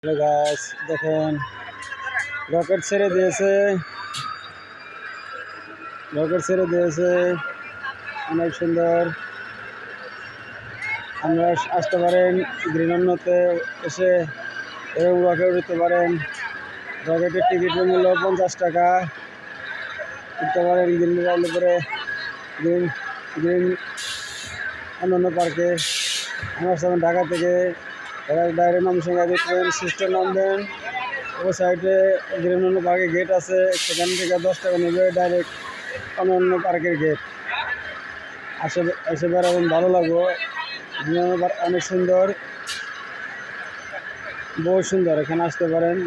Hello guys, দেখেন rocket ছেড়ে দিয়েছে। অনেক সুন্দর। আমরা আসতে পারেন গ্রিনতে এসে এরকম রকেট উঠতে পারেন। রকেটের টিকিটের মূল্য 50 টাকা। উঠতে পারেন গ্রিন রাইলে করে গ্রিন গ্রিন অন্যান্য পার্কে। আমরা আসলাম ঢাকা থেকে। ডাইরেক্ট নামসঙ্গা ট্রেন সিস্টেম নামবেন। ও সাইডে গ্রিন পার্কে গেট আছে, সেখান থেকে 10 টাকা নেবে ডাইরেক্ট অন্যান্য পার্কের গেট। এসে বেড়াবেন, ভালো লাগবে। অনেক সুন্দর, বহু সুন্দর। এখানে আসতে পারেন,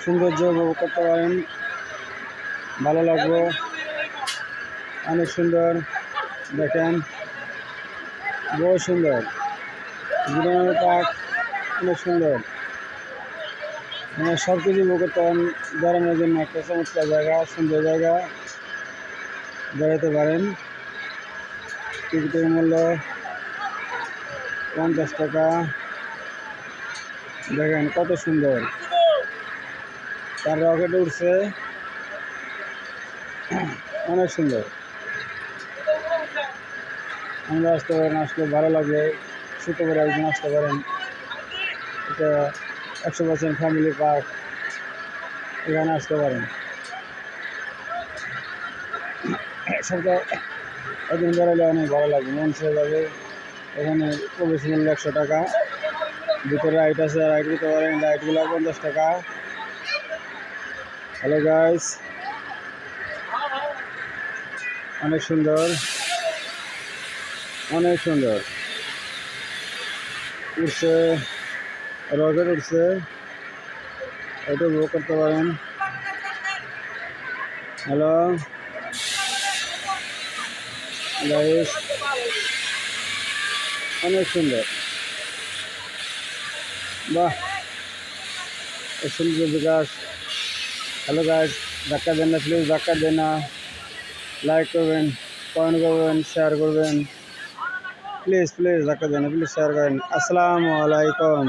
সৌন্দর্য উপভোগ করতে পারেন, ভালো লাগবে। অনেক সুন্দর, দেখেন বহু সুন্দর। গ্রিন পার্ক অনেক সুন্দর। মানে সব কিছু উপভোগ করতে পারেন। বেড়ানোর জন্য একটা চমৎকার জায়গা, সুন্দর জায়গা, বেড়াতে পারেন। টিকিটের মূল্য 50 টাকা। দেখেন কত সুন্দর, তার রকেট উঠছে, অনেক সুন্দর। আমরা আসতে পারেন, আসলে ভালো লাগবে। শুক্রবার একদিন আসতে পারেন। এটা 100% ফ্যামিলি পার্ক, এখানে আসতে পারেন। সপ্তাহে একদিন বেড়ালে অনেক ভালো লাগবে, মন ছেড়ে যাবে। এখানে প্রবেশ মূল্য 100 টাকা। ভিতরে রাইড আছে, রাইড করতে পারেন। রাইডগুলো 50 টাকা। হ্যালো গাইস, অনেক সুন্দর, অনেক সুন্দর উঠছে, রকেট উঠছে, এটা উপভোগ করতে পারেন। হ্যালো গাইস, অনেক সুন্দর। বাহ, সুন্দর বিকাশ। হ্যালো গাইস, ধাক্কা দেন না প্লিজ, ধাক্কা দেন না। লাইক করবেন, কমেন্ট করবেন, শেয়ার করবেন। প্লিজ ধাক্কা দেন না, প্লিজ শেয়ার করেন। আসসালামু আলাইকুম।